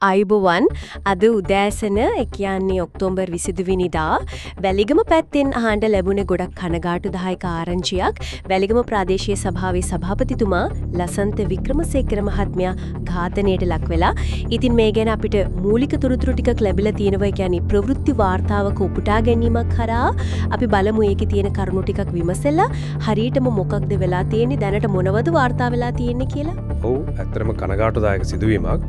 අයිබෝවන් අද උදෑසන කියන්නේ ඔක්තෝබර් 22 වෙනිදා වැලිගම පැත්තෙන් අහන්න ලැබුණ ගොඩක් කනගාටුදායක ආරංචියක් වැලිගම ප්‍රාදේශීය සභාවේ සභාපතිතුමා ලසන්ත වික්‍රමසේකර මහත්මයා ඝාතනයට ලක් වෙලා. ඉතින් මේ ගැන අපිට මූලික තොරතුරු ටිකක් ලැබිලා තියෙනවා. ඒ කියන්නේ ප්‍රවෘත්ති වාර්තාවක උපුටා ගැනීමක් කරා අපි බලමු ඒකේ තියෙන කරුණු ටිකක් විමසලා හරියටම මොකක්ද වෙලා තියෙන්නේ දැනට මොනවද වාර්තා වෙලා තියෙන්නේ කියලා. ඔව් ඇත්තටම කනගාටුදායක සිදුවීමක්.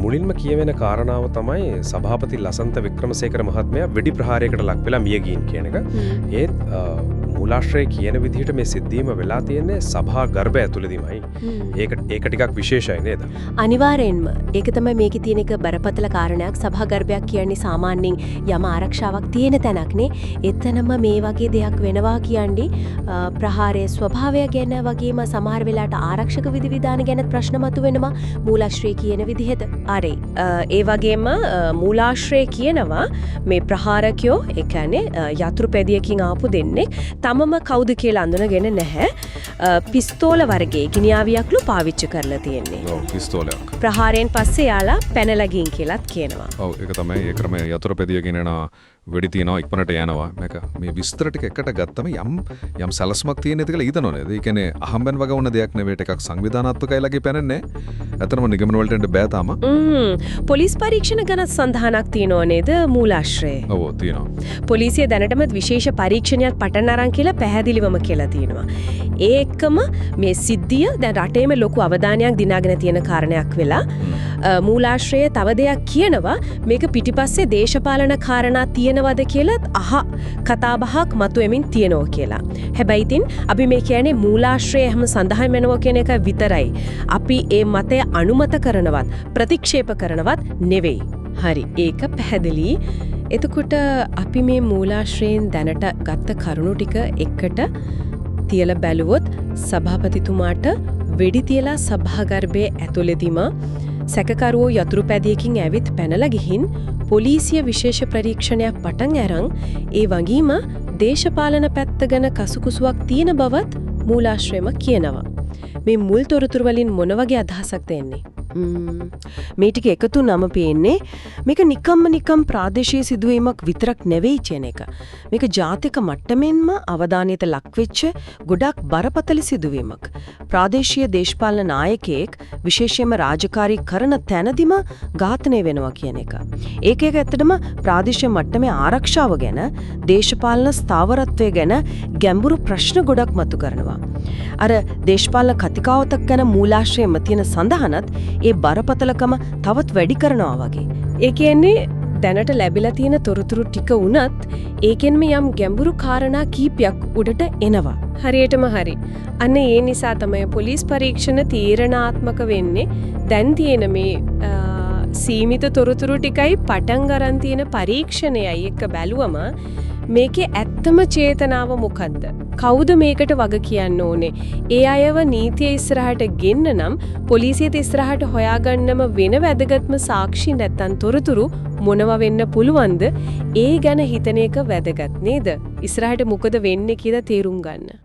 මුලින්ම කියවෙන කාරණාව තමයි සභාපති ලසන්ත වික්‍රමසේකර මහත්මයා වෙඩි ප්‍රහාරයකට ලක් වෙලා මිය ගින් කියන එක. ඒත් මූලාශ්‍රයේ කියන විදිහට මේ සිද්ධියම වෙලා තියෙන්නේ සභා ගර්භය ඇතුළේදීමයි. ඒක ටිකක් විශේෂයි නේද? අනිවාර්යෙන්ම. ඒක තමයි මේකේ තියෙන එක බරපතල කාරණයක්. සභා ගර්භයක් කියන්නේ සාමාන්‍යයෙන් යම ආරක්ෂාවක් තියෙන තැනක් නේ. එතනම මේ වගේ දෙයක් වෙනවා කියන්නේ ප්‍රහාරයේ ස්වභාවය ගැන වගේම සමහර වෙලාවට ආරක්ෂක විධිවිධාන ගැන ප්‍රශ්න මතුවෙනවා මූලාශ්‍රයේ කියන විදිහට. හරි. ඒ වගේම මූලාශ්‍රයේ කියනවා මේ ප්‍රහාරකයෝ ඒ කියන්නේ යතුරුපැදියකින් ආපු දෙන්නේ තමම කවුද කියලා අඳුනගෙන නැහැ. පිස්තෝල වර්ගයේ ගිනියාවියක්ලු පාවිච්චි කරලා තියෙන්නේ. ඔව් පිස්තෝලයක්. ප්‍රහාරයෙන් පස්සේ යාලා පැනලා ගින් කියලාත් කියනවා. ඔව් ඒක තමයි ඒ ක්‍රමය යතුරුපැදියකින් එන වෙඩි තියනවා ඉක්මනට යනවා. මේක මේ විස්තර ටික එකට ගත්තම යම් සලස්මක් තියෙන ඉතින් කියලා හිතනවා නේද? ඒ කියන්නේ අහම්බෙන් වගේ වුණ දෙයක් නෙවෙයි ටිකක් සංවිධානාත්මකයි ලගේ පැනන්නේ. ඇත්තටම නිගමන වලට එන්න බෑ තාම. පොලිස් පරීක්ෂණ ගැන සඳහනක් තියෙනව නේද මූලාශ්‍රයේ? ඔව් තියෙනවා. පොලිසිය දැනටම විශේෂ පරීක්ෂණයක් පටන් අරන් කියලා පැහැදිලිවම කියලා තියෙනවා. ඒ එක්කම මේ සිද්ධිය දැන් රටේම ලොකු අවධානයක් දිනාගෙන තියෙන කාරණයක් වෙලා මූලාශ්‍රයේ තව දෙයක් කියනවා මේක පිටිපස්සේ දේශපාලන කාරණා තියෙනවද කියලා කතාබහක් මතුවෙමින් තියෙනවා කියලා. හැබැයි ඉතින් අපි මේ කියන්නේ මූලාශ්‍රයේ හැම සඳහන් වෙනවා කියන එක විතරයි. අපි ඒ මතය අනුමත කරනවත් ප්‍රතික්ෂේප කරනවත් නෙවෙයි. හරි ඒක පැහැදිලි. එතකොට අපි මේ මූලාශ්‍රයෙන් දැනට ගත්ත කරුණු ටික එකට තියලා බැලුවොත් සභාපතිතුමාට වෙඩි තියලා සභාගර්භයේ ඇතුළේදීම සැකකරුවෝ යතුරුපැදියකින් ඇවිත් පැනලා ගිහින් පොලිසිය විශේෂ පරීක්ෂණයක් පටන් අරන් ඒ වගේම දේශපාලන පැත්ත ගැන කසුකුසුවක් තියෙන බවත් මූලාශ්‍රයම කියනවා. මේ මුල් තොරතුරු වලින් මොන වගේ අදහසක් දෙන්නේ? මේ ටික එකතු නම පේන්නේ මේක නිකම් ප්‍රාදේශීය සිදුවීමක් විතරක් නෙවෙයි කියන එක. මේක ජාතික මට්ටමින්ම අවධානයට ලක්වෙච්ච ගොඩක් බරපතල සිදුවීමක්. ප්‍රාදේශීය දේශපාලන නායකයෙක් විශේෂයෙන්ම රාජකාරී කරන තැනදීම ඝාතනය වෙනවා කියන එක. ඒක ඇත්තටම ප්‍රාදේශීය මට්ටමේ ආරක්ෂාව ගැන දේශපාලන ස්ථාවරත්වය ගැන ගැඹුරු ප්‍රශ්න ගොඩක් මතු කරනවා. අර දේශපාලන කතිකාවතක් ගැන මූලාශ්‍රයේම තියෙන සඳහනත් ඒ බරපතලකම තවත් වැඩි කරනවා වගේ. ඒ කියන්නේ දැනට ලැබිලා තියෙන තොරතුරු ටික වුණත් ඒකෙන්ම යම් ගැඹුරු කාරණා කීපයක් උඩට එනවා. හරියටම හරි. අන්න ඒ නිසා තමයි පොලිස් පරීක්ෂණ තීරණාත්මක වෙන්නේ. දැන් තියෙන මේ සීමිත තොරතුරු ටිකයි පටන් ගන්න තියෙන පරීක්ෂණයයි එක්ක බැලුවම මේකේ ඇත්තම චේතනාව මොකද්ද? කවුද මේකට වග කියන්න ඕනේ? ඒ අයව නීතිය ඉස්සරහට ගෙන්න නම් පොලිසියට ඉස්සරහට හොයාගන්නම වෙන වැදගත්ම සාක්ෂි නැත්තම් තොරතුරු මොනවා වෙන්න පුළුවන්ද? ඒ ගැන හිතන එක වැදගත් නේද? ඉස්සරහට මොකද වෙන්නේ කියලා තේරුම් ගන්න.